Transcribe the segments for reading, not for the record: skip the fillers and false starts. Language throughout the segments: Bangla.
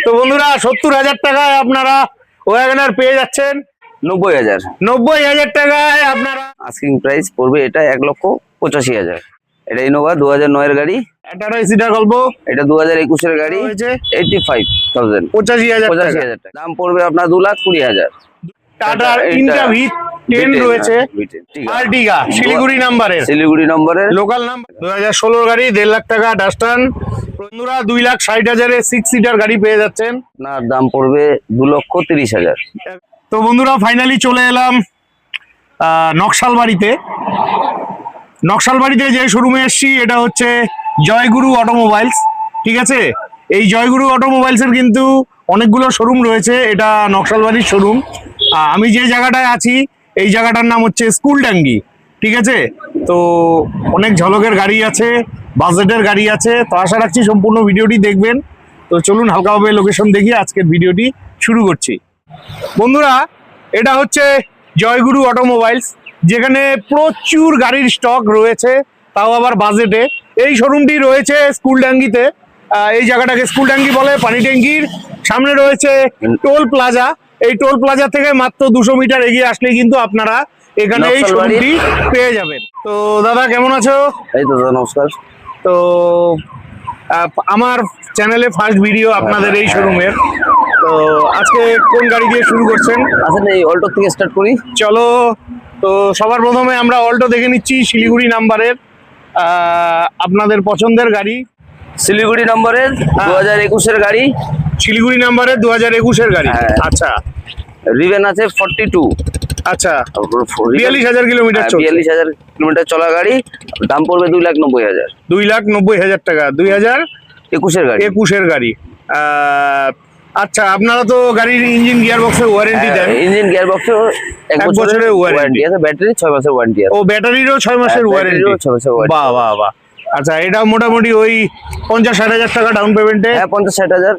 তো বন্ধুরা 70,000 টাকায় আপনারা ওয়াগনার পেয়ে যাচ্ছেন। 90,000 90,000 টাকায় আপনারা আস্কিং প্রাইস পড়বে এটা 1,85,000। এটা ইনোভা 2009 এর গাড়ি। টাটা এসিটা গল্প এটা 2021 এর গাড়ি হয়েছে 85,000 85,000 টাকা। দাম পড়বে আপনার 2,20,000। টাটার ইন্টা V10 রয়েছে, আর্টিগা শিলিগুড়ি নম্বরের লোকাল নাম্বার 2016 গাড়ি 1.5 লাখ টাকা ডাস্টান। বন্ধুরা 2,60,000 6 সিটার গাড়ি পেয়ে যাচ্ছেন। আপনার দাম পড়বে 2,30,000। তো বন্ধুরা ফাইনালি চলে এলাম নকশালবাড়িতে যে শোরুমে এসেছি এটা হচ্ছে জয়গুরু অটোমোবাইলস। ঠিক আছে, এই জয়গুরু অটোমোবাইলস এর কিন্তু অনেকগুলো শোরুম রয়েছে, এটা নকশালবাড়ির শোরুম। আমি যে জায়গাটায় আছি এই জায়গাটার নাম হচ্ছে স্কুলডাঙ্গি। ঠিক আছে, তো অনেক ঝলকের গাড়ি আছে, বাজেটের গাড়ি আছে, তো আশা রাখছি সম্পূর্ণ ভিডিওটি দেখবেন। তো চলুন হালকাভাবে লোকেশন দেখিয়ে আজকের ভিডিওটি শুরু করছি। বন্ধুরা এটা হচ্ছে জয়গুরু অটোমোবাইলস, যেখানে প্রচুর গাড়ির স্টক রয়েছে, তাও আবার বাজেটে। এই শোরুমটি রয়েছে স্কুলডাঙ্গিতে। এই জায়গাটাকে স্কুলডাঙ্গি বলে। পানি ট্যাঙ্কির সামনে রয়েছে টোল প্লাজা। এই টোল প্লাজা থেকে মাত্র 200 মিটার এগিয়ে আসলে কিন্তু আপনারা এখানে এই শোরুমটি পেয়ে যাবেন। তো দাদা কেমন আছো? এই তো দাদা নমস্কার। তো আমার চ্যানেলে ফার্স্ট ভিডিও আপনাদের এই শোরুমের। তো আজকে কোন গাড়ি দিয়ে শুরু করছেন? আসলে এই অল্টো থেকে স্টার্ট করি, চলো। তো সবার প্রথমে আমরা অল্টো দেখে নিচ্ছি শিলিগুড়ি নাম্বারের, আপনাদের পছন্দের গাড়ি। শিলিগুড়ি নম্বরের 2021 এর গাড়ি। শিলিগুড়ি নাম্বারের 2021 এর গাড়ি। আচ্ছা, রিভেন আছে 42। আচ্ছা, 42,000 কিলোমিটার 42,000 কিলোমিটার চলা গাড়ি। দাম পড়বে 2,90,000। 2,90,000 টাকা। 2021 এর গাড়ি। 21 এর গাড়ি। আচ্ছা, আপনারা তো গাড়ির ইঞ্জিন গিয়ার বক্সের ওয়ারেন্টি দেন? ইঞ্জিন গিয়ার বক্সে 1 বছরের ওয়ারেন্টি আছে। ব্যাটারি 6 মাসের ওয়ারেন্টি আছে। ও, ব্যাটারিরও 6 মাসের ওয়ারেন্টি। বাহ বাহ বাহ। আচ্ছা, এটা মোটামুটি ওই 50-60,000 টাকা ডাউন পেমেন্টে 50-60,000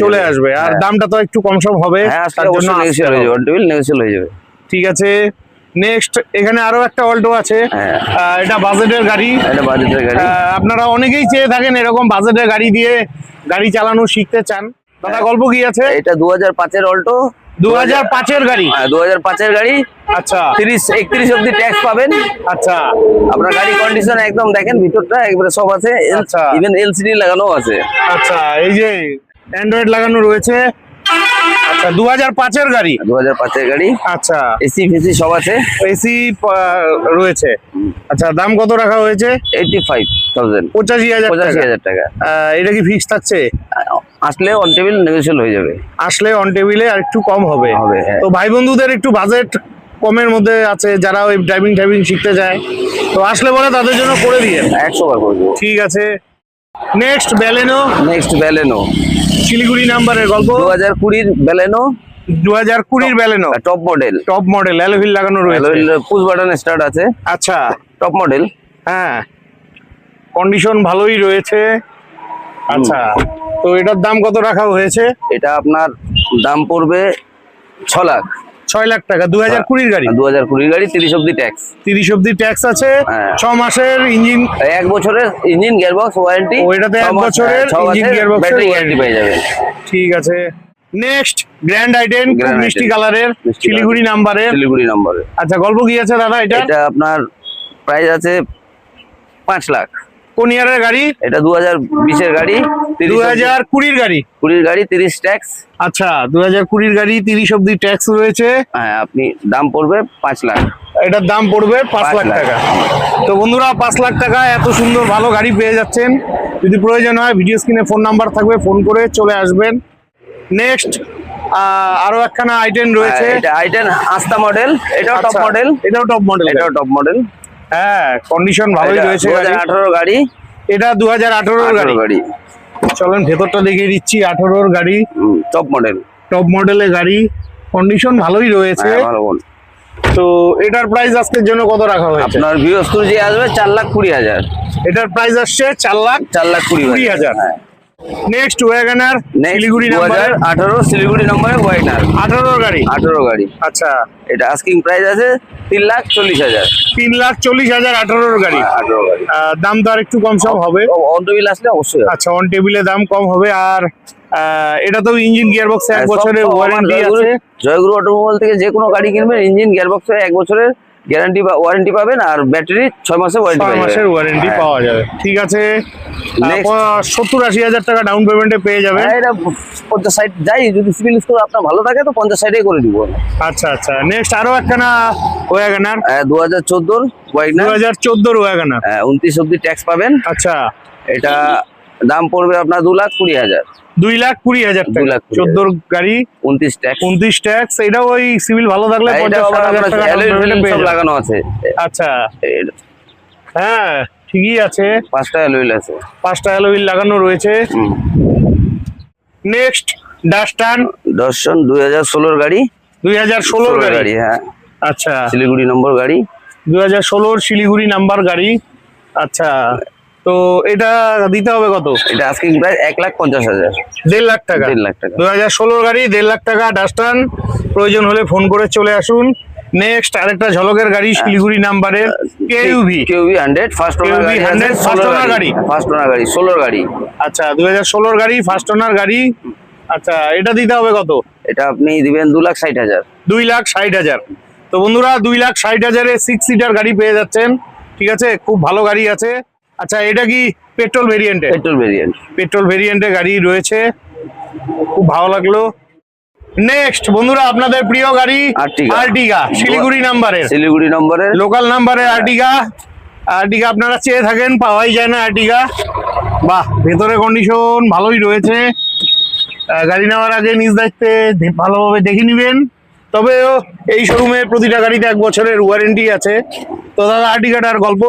চলে আসবে। আর দামটা তো একটু কম সম হবে, তার জন্য নেগোশিয়েবল হয়ে যাবে। ঠিক আছে। নেক্সট এখানে আরো একটা অল্টো আছে, এটা বাজেটের গাড়ি। আপনারা অনেকেই চেয়ে থাকেন এরকম বাজেটের গাড়ি দিয়ে গাড়ি চালানো শিখতে চান। দাদা গল্প কি আছে? এটা 2005 এর অল্টো। 2005 এর গাড়ি। 2005 এর গাড়ি। আচ্ছা, 31 অবধি ট্যাক্স পাবেন। আচ্ছা, আপনার গাড়ি কন্ডিশন একদম দেখেন, ভিতরটা একবারে সব আছে, ইভেন এলসিডি লাগানো আছে। আচ্ছা, এই যে অ্যান্ড্রয়েড লাগানো রয়েছে। আচ্ছা, 2005 এর গাড়ি। 2005 এর গাড়ি। আচ্ছা, এসি ফেসি সব আছে, এসি রয়েছে। আচ্ছা, দাম কত রাখা হয়েছে? 85,000। 85,000 টাকা। এটা কি ফিক্স থাকছে? আসলে অন টেবিল নেগোশিয়েবল হয়ে যাবে। আসলে অন টেবিলে আর একটু কম হবে। তো ভাই বন্ধুদের একটু বাজেট কমের মধ্যে আছে, যারা ওই ড্রাইভিং শিখতে যায়, তো আসলে বলে তাদের জন্য করে দিয়ে 100 বার করে দেবো। ঠিক আছে। নেক্সট ব্যালেনো শিলিগুড়ি নাম্বারের গল্প। 2020 এর ব্যালেনো। 2020 এর ব্যালেনো টপ মডেল অ্যালোভিল লাগানো রয়েছে, পুশ বাটন স্টার্ট আছে। আচ্ছা, টপ মডেল। হ্যাঁ, কন্ডিশন ভালোই রয়েছে। আচ্ছা, তো এটার দাম কত রাখা হয়েছে? এটা আপনার দাম পড়বে 6 লাখ টাকা। 2020 গাড়ি। 2020 গাড়ি, 30 অবধি ট্যাক্স। 30 অবধি ট্যাক্স আছে। 6 মাসের ইঞ্জিন, 1 বছরের ইঞ্জিন গিয়ারবক্স ওয়ারেন্টি। ওইটাতে 1 বছরের ইঞ্জিন গিয়ারবক্স ওয়ারেন্টি পেয়ে যাবেন। ঠিক আছে। নেক্সট গ্র্যান্ড আইটেন, মিষ্টি কালারের, শিলিগুড়ি নাম্বারে। আচ্ছা, গল্প কি আছে দাদা? এটা আপনার প্রাইস আছে 5 লাখ। কোন ইয়ারের গাড়ি? এটা 2020 এর গাড়ি। 2020 গাড়ি। 30 ট্যাক্স। আচ্ছা, 2020 গাড়ি, 30 অবধি ট্যাক্স রয়েছে। হ্যাঁ, আপনি দাম পড়বে 5 লাখ। এটার দাম পড়বে 5 লাখ টাকা। তো বন্ধুরা 5 লাখ টাকা এত সুন্দর ভালো গাড়ি পেয়ে যাচ্ছেন। যদি প্রয়োজন হয় ভিডিও স্ক্রিনে ফোন নাম্বার থাকবে, ফোন করে চলে আসবেন। নেক্সট আরো একখানা আইটেন রয়েছে। এটা আইটেন আস্তা মডেল। এটাও টপ মডেল। এটাও টপ মডেল। হ্যাঁ, কন্ডিশন ভালোই রয়েছে। 2018 গাড়ি। এটা 2018 গাড়ি। চলেন ভেতরটা দেখিয়ে দিচ্ছি। 18 গাড়ি, টপ মডেলের গাড়ি, কন্ডিশন ভালোই রয়েছে। তো এটার প্রাইস আজকের জন্য কত রাখা হয়েছে? আপনার ভিউয়ার্স যে আসবে 4,20,000। এটার প্রাইস আসছে 4,20,000। Next WagonR, Siliguri number 18, Siliguri নম্বরে ওয়াগনার 18 গাড়ি। আচ্ছা, এটা আস্কিং প্রাইস আছে 3,40,000। 3,40,000 18 গাড়ি। দাম তো আর একটু কম সম হবে। অন টেবিল আসলে অবশ্যই। আচ্ছা, অন টেবিলে দাম কম হবে। আর এটা তো ইঞ্জিন গিয়ার বক্সে 1 বছরের সব আমার ওয়ারেন্টি জয়গুরু- আছে। জয়গুরু অটোমোবাইল থেকে যে কোনো গাড়ি কিনবেন ইঞ্জিন গিয়ারবক্সে 1 বছরের গ্যারান্টি বা ওয়ারেন্টি পাবেন, আর ব্যাটারি 6 মাসের ওয়ারেন্টি 6 মাসের ওয়ারেন্টি পাওয়া যাবে। ঠিক আছে, Next. 70-80 হাজার টাকা ডাউন পেমেন্টে পেয়ে যাবে। এটা 50-60 যাই, যদি সিভিল স্কোর আপনার ভালো থাকে তো 50-60 করে দিব। আচ্ছা আচ্ছা, নেক্সট আরো একখানা ওয়াগনার 2014 ওয়াগনার 2014 ওয়াগনার। 29 অব্দি ট্যাক্স পাবেন। আচ্ছা, এটা দাম পড়বে আপনার 2,20,000। 2,20,000 টাকা। 2,20,000 14 গাড়ি, 29 ট্যাক্স। 29 ট্যাক্স। এটাও ওই সিভিল ভালো থাকলে এটা 50-60 হাজার টাকা down payment এ পেয়ে সব যাবে। লাগানো আছে। আচ্ছা, হ্যাঁ ঠিকই আছে, 5টা অ্যালুইল আছে। 5টা অ্যালয় লাগানো রয়েছে। নেক্সট ডাস্টান দর্শন 2016 গাড়ি, 2016 গাড়ি। হ্যাঁ, আচ্ছা, শিলিগুড়ি নম্বর গাড়ি। 2016 শিলিগুড়ি নাম্বার গাড়ি। আচ্ছা, তো এটা দিতে হবে কত? এটা আস্কিং প্রাইস 1,50,000। 1.5 লাখ টাকা। 1.5 লাখ টাকা। 2016 গাড়ি, 1.5 লাখ টাকা ডাস্টান। প্রয়োজন হলে ফোন করে চলে আসুন। নেক্সট আরেকটা ঝলকের গাড়ি শিলিগুড়ি নাম্বারের কেইউভি। কেউভি 100 ফার্স্ট ওনার KUV গাড়ি, 100 first owner গাড়ি। ফার্স্ট ওনার গাড়ি 16 গাড়ি। আচ্ছা, 2016 গাড়ি, ফার্স্ট ওনার গাড়ি। আচ্ছা, এটা দিতে হবে কত? এটা আপনি দিবেন 2,60,000। 2,60,000। তো বন্ধুরা 2,60,000-এ 6 সিটার গাড়ি পেয়ে যাচ্ছেন। ঠিক আছে, খুব ভালো গাড়ি আছে। আচ্ছা, এটা কি পেট্রোল ভেরিয়েন্টে? Petrol variant. পেট্রোল ভেরিয়েন্টে গাড়ি রয়েছে, খুব ভালো লাগলো। নেক্সট বন্ধুরা আপনাদের প্রিয় গাড়ি Ertiga। আর্টিগা, শিলিগুড়ি নাম্বারের, শিলিগুড়ি নম্বরের লোকাল নাম্বারের আর্টিগা। আর্টিগা আপনারা চেয়ে থাকেন, পাওয়াই যায় না আর্টিগা। বাহ, ভেতরে কন্ডিশন ভালোই রয়েছে। গাড়ি নেওয়ার আগে নিজ দায়িত্বে ভালোভাবে দেখে নিবেন। তবে এই শোরুমে প্রতিটা গাড়িতে 1 বছরের ওয়ারেন্টি আছে। তো দাদা আর্টিগাটার গল্প।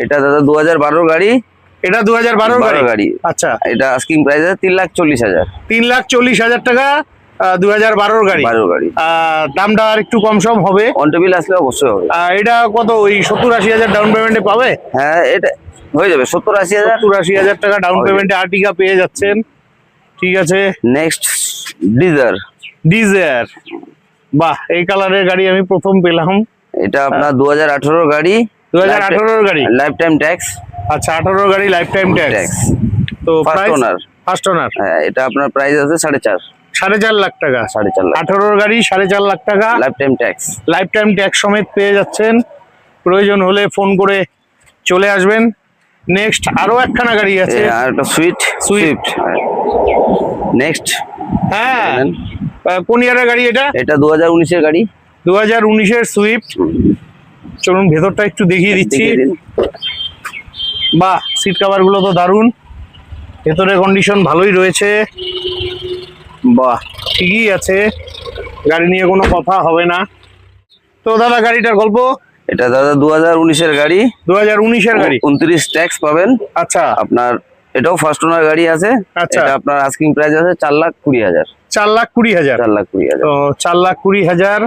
এটা দাদা 2012 গাড়ি। এটা 2012 12 গাড়ি। গাড়ি। আচ্ছা, এটা আস্কিং প্রাইস আছে 3,40,000। 3,40,000 টাকা। 2012 গাড়ি। 12 গাড়ি। দামটা আর একটু কম সম হবে। অন টেবিল আসলে অবশ্যই হবে। এটা কত, ওই 70-80 হাজার ডাউন পেমেন্টে পাবে? হ্যাঁ, এটা হয়ে যাবে 70-80,000। 70-80 হাজার টাকা ডাউন পেমেন্টে আর্টিগা পেয়ে যাচ্ছেন। ঠিক আছে, নেক্সট ডিজার। ডিজায়ার। বাহ, এই কালারের গাড়ি আমি প্রথম পেলাম। এটা আপনার 2018 গাড়ি। 2018 গাড়ি। Lifetime tax. আচ্ছা, 18 গাড়ি, লাইফ টাইম ট্যাক্স। তো first price owner. First owner. হ্যাঁ, এটা আপনার প্রাইস আছে 4.5। 4.5 লাখ টাকা। 4.5 লাখ। 18 গাড়ি, 4.5 লাখ টাকা। Life time tax. Life time tax সমেত পেয়ে যাচ্ছেন। প্রয়োজন হলে ফোন করে চলে আসবেন। নেক্সট আরো একখানা গাড়ি আছে। আর একটা সুইফট। নেক্সট হ্যাঁ, কোন ইয়ারের গাড়ি এটা? এটা 2019 এর গাড়ি। 2019-এর সুইফট। চলুন ভেতরটা একটু দেখিয়ে দিচ্ছি। দেখিয়ে দিন। বাহ, সিট কভার গুলো তো দারুণ। ভেতরের কন্ডিশন ভালোই রয়েছে। বাহ, ঠিকই আছে, গাড়ি নিয়ে কোনো কথা হবে না। তো দাদা গাড়িটার গল্প। এটা দাদা 2019 এর গাড়ি। 2019-এর গাড়ি। 29 ট্যাক্স পাবেন। আচ্ছা, আপনার এটাও ফার্স্ট ওনার গাড়ি আছে। আচ্ছা। এটা আপনার আস্কিং প্রাইস আছে 4,20,000। 4,20,000। 4,20,000। তো 4,20,000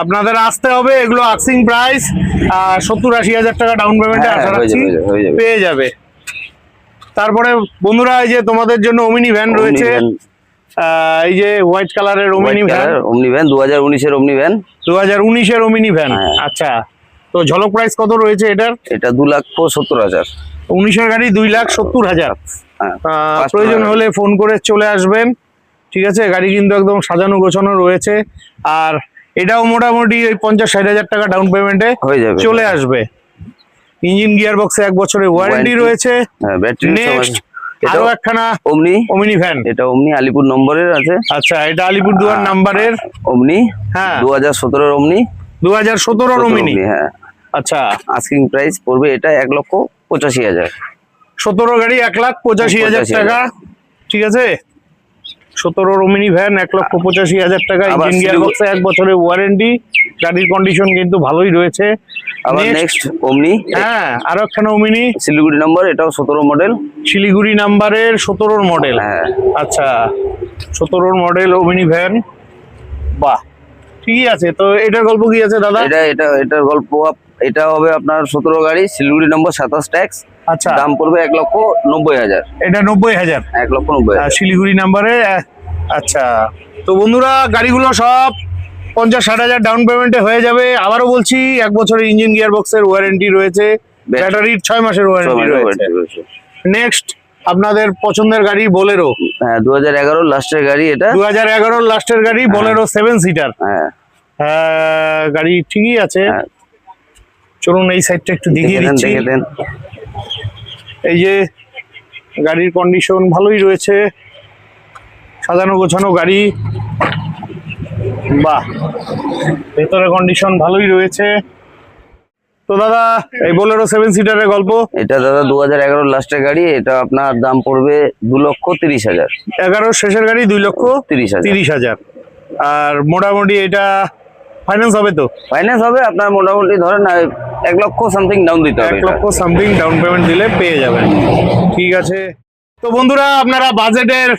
আপনাদের আসতে হবে। এগুলো আস্কিং প্রাইস। 70-80 হাজার টাকা ডাউন পেমেন্টে হ্যাঁ, আশা হয়ে রাখছি যাবে, হয়ে যাবে। পেয়ে যাবে। তারপরে বন্ধুরা এই যে তোমাদের জন্য ওমিনি ভ্যান রয়েছে। এই যে হোয়াইট কালারের ওমিনি ভ্যান। ওমনি ভ্যান 2019 এর ওমনি ভ্যান। 2019-এর Omni van. হ্যাঁ। আচ্ছা, তো ঝলক প্রাইস কত রয়েছে এটার? এটা 2,70,000। 19-এর গাড়ি 2,70,000। হ্যাঁ, প্রয়োজন হলে ফোন করে চলে আসবেন। ঠিক আছে, গাড়ি কিন্তু একদম সাজানো গোছানো রয়েছে। আর এটাও মোটামুটি ওই 50-60 হাজার টাকা ডাউন পেমেন্টে হয়ে যাবে। চলে আসবে। ইঞ্জিন গিয়ার বক্সে 1 বছরের ওয়ারেন্টি Warranty। রয়েছে। হ্যাঁ, ব্যাটারি নেক্সট এটাও আরো একখানা ওমনি। Omni van. এটা ওমনি আলিপুর নম্বরের আছে। আচ্ছা, এটা আলিপুরদুয়ার নাম্বারের। ওমনি। হ্যাঁ, 2017 এর ওমনি। 2017-র ওমিনি। হ্যাঁ, আচ্ছা, আস্কিং প্রাইস পড়বে এটা 1,85,000। 17 গাড়ি 1,85,000 টাকা। ঠিক আছে, 17-র ওমিনি ভ্যান 1,85,000 টাকা। আবার ইঞ্জিন গিয়ার শিলিগুড়ি- বক্সে 1 বছরের ওয়ারেন্টি। গাড়ির কন্ডিশন কিন্তু ভালোই রয়েছে। আবার Next, নেক্সট ওমনি। হ্যাঁ, আরো একখানা ওমিনি শিলিগুড়ি নম্বর, এটাও 17 মডেল। শিলিগুড়ি নাম্বারের 17-র মডেল। হ্যাঁ, আচ্ছা, 17-র মডেল ওমিনি ভ্যান। বাহ, ঠিকই আছে। তো এটার গল্প কি আছে দাদা? এটার গল্প এটা হবে আপনার 17 গাড়ি, শিলিগুড়ি নম্বর 27 ট্যাক্স। আচ্ছা, দাম পড়বে 1,90,000। এটা 90,000। 1,90,000। শিলিগুড়ি নাম্বারে। আচ্ছা, তো বন্ধুরা গাড়িগুলো সব 50-60 হাজার ডাউন পেমেন্টে হয়ে যাবে। আবারও বলছি, 1 বছরের ইঞ্জিন গিয়ার বক্সের ওয়ারেন্টি রয়েছে। ব্যাটারির 6 মাসের ওয়ারেন্টি রয়েছে। নেক্সট আপনাদের পছন্দের গাড়ি বোলেরো, হ্যাঁ 2011 লাস্টের গাড়ি এটা। 2011 লাস্টের গাড়ি বোলেরো 7 সিটার। হ্যাঁ গাড়ি ঠিকই আছে। হ্যাঁ। চলুন এই সাইডটা একটু দেখিয়ে দেখে দেন, দিচ্ছি। দেখে দেন। এই যে গাড়ির কন্ডিশন ভালোই রয়েছে, সাজানো গোছানো গাড়ি। বাহ, ভেতরে কন্ডিশন ভালোই রয়েছে। তো দাদা এই বোলেরো 7 সিটারের গল্প। এটা দাদা 2011 লাস্টের গাড়ি, এটা আপনার দাম পড়বে 2,30,000। 11 শেষের গাড়ি 2,30,000। 30,000 আর মোটামুটি এটা ফাইন্যান্স হবে তো? ফাইন্যান্স হবে আপনার মোটামুটি ধরেন 1 লক্ষ সামথিং ডাউন দিতে হবে। 1 লক্ষ সামথিং ডাউন পেমেন্ট দিলে পেয়ে যাবেন। ঠিক আছে। তো বন্ধুরা আপনারা বাজেটের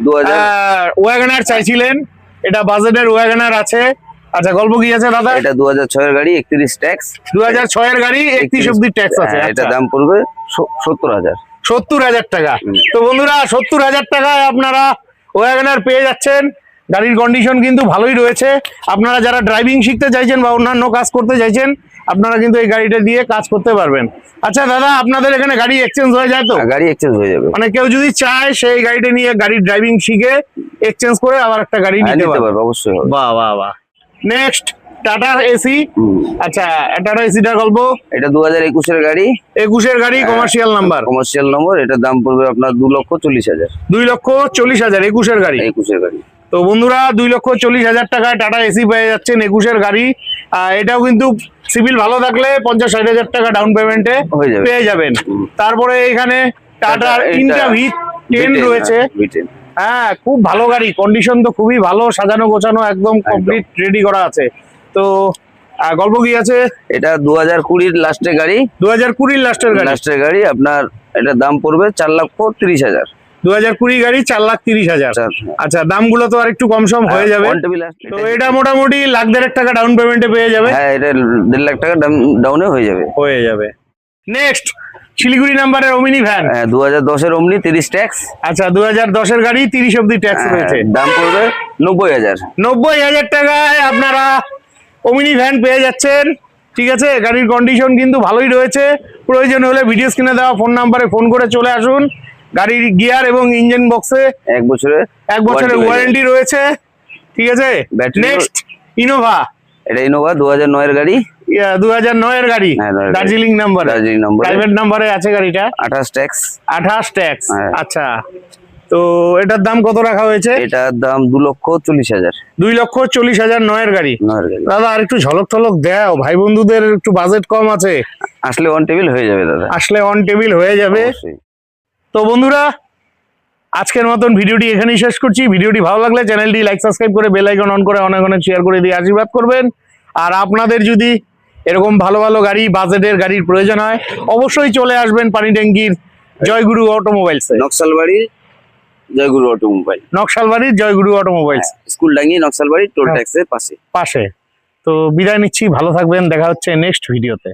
2000 ওয়াগনার চাইছিলেন, এটা বাজেটের ওয়াগনার আছে। আচ্ছা গল্প কি আছে দাদা? এটা 2006 এর গাড়ি, 31 ট্যাক্স। 2006 এর গাড়ি, 31 অব্দি ট্যাক্স আছে। এটা আচ্ছা, দাম পড়বে 70,000। 70,000 টাকা। তো বন্ধুরা 70,000 টাকায় আপনারা ওয়াগনার পেয়ে যাচ্ছেন। গাড়ির কন্ডিশন কিন্তু ভালোই রয়েছে। আপনারা যারা ড্রাইভিং শিখতে চাইছেন বা অন্যান্য কাজ করতে চাইছেন, আপনারা কিন্তু এই গাড়িটা দিয়ে কাজ করতে পারবেন। আচ্ছা দাদা আপনাদের এখানে গাড়ি এক্সচেঞ্জ হয়ে যায় তো? গাড়ি এক্সচেঞ্জ হয়ে যাবে, মানে কেউ যদি চায় সেই গাড়িটা নিয়ে গাড়ির ড্রাইভিং শিখে এক্সচেঞ্জ করে আবার একটা গাড়ি নিতে নিতে পারবে। পারবে, অবশ্যই হবে। বাহ বাহ বাহ। Next tata AC. আচ্ছা টাটা এসিটার গল্প। এটা 2021 এর গাড়ি, 21 এর গাড়ি, কমার্শিয়াল নাম্বার। কমার্শিয়াল নম্বর। এটা দাম পড়বে আপনার 2,40,000। 2,40,000 21 এর গাড়ি। 21 এর গাড়ি। তো বন্ধুরা 2,40,000 টাকায় টাটা এসি পেয়ে যাচ্ছেন 21 এর গাড়ি। এটাও কিন্তু সিভিল ভালো থাকলে 50-60,000 টাকা ডাউন পেমেন্টে হয়ে যাবে। পেয়ে যাবেন। তারপরে এখানে টাটার এটা ইন্টা V10 রয়েছে। V10 হ্যাঁ খুব ভালো গাড়ি, কন্ডিশন তো খুবই ভালো, সাজানো গোছানো একদম কমপ্লিট রেডি করা আছে। তো গল্প কি আছে? এটা 2020 লাস্টের গাড়ি, 2020 লাস্টের গাড়ি। লাস্টের গাড়ি আপনার। এটা দাম পড়বে 4,30,000। 2020 গাড়ি 4,30,000। আচ্ছা দামগুলো তো আর একটু কম সম হয়ে যাবে। তো এটা মোটামুটি 1,50,000 টাকা ডাউন পেমেন্টে পেয়ে যাবে। হ্যাঁ এটা 1.5 লাখ টাকা ডাউনে হয়ে যাবে। নেক্সট শিলিগুড়ি নাম্বারের ওমিনি ভ্যান। 2010 এর অমনি 30 ট্যাক্স। আচ্ছা 2010 এর গাড়ি, 30 অব্দি ট্যাক্স রয়েছে। দাম পড়বে 90,000। 90,000 টাকায় আপনারা ওমিনি ভ্যান পেয়ে যাচ্ছেন। ঠিক আছে, গাড়ির কন্ডিশন কিন্তু ভালোই রয়েছে। প্রয়োজন হলে ভিডিও স্ক্রিনে দেওয়া ফোন নাম্বারে ফোন করে চলে আসুন। গাড়ির গিয়ার এবং ইঞ্জিন বক্সে 1 বছরের ওয়ারেন্টি রয়েছে। ঠিক আছে। Next Innova. এটা ইনোভা 2009 এর গাড়ি, 2009 এর গাড়ি, হ্যাঁ, 9 এর গাড়ি। দার্জিলিং নাম্বার, দার্জিলিং নম্বর, প্রাইভেট নাম্বারে আছে গাড়িটা। 28 ট্যাক্স। 28 ট্যাক্স। হ্যাঁ। আচ্ছা তো এটার দাম কত রাখা হয়েছে? এটার দাম 2,40,000। 2,40,000 9 গাড়ি। 9 গাড়ি। দাদা আর একটু ঝলক টলক দাও, ভাই বন্ধুদের একটু বাজেট কম আছে, আসলে অন টেবিল হয়ে যাবে দাদা, আসলে অন টেবিল হয়ে যাবে। অবশ্যই। তো বন্ধুরা আজকের মতন ভিডিওটি এখানেই শেষ করছি। ভিডিওটি ভালো লাগলে চ্যানেলটি লাইক সাবস্ক্রাইব করে বেল আইকন অন করে অনেক অনেক শেয়ার করে দিয়ে আশীর্বাদ করবেন। আর আপনাদের যদি এরকম ভালো ভালো গাড়ি, বাজেটের গাড়ির প্রয়োজন হয় অবশ্যই চলে আসবেন পানিট্যাঙ্কির জয়গুরু অটোমোবাইলসে। নকশালবাড়ি জয়গুরু অটোমোবাইল, নকশালবাড়ির জয়গুরু automobiles, school Dangi Naxalbari toll ট্যাক্সের পাশে। তো বিদায় নিচ্ছি, ভালো থাকবেন, দেখা হচ্ছে নেক্সট ভিডিওতে।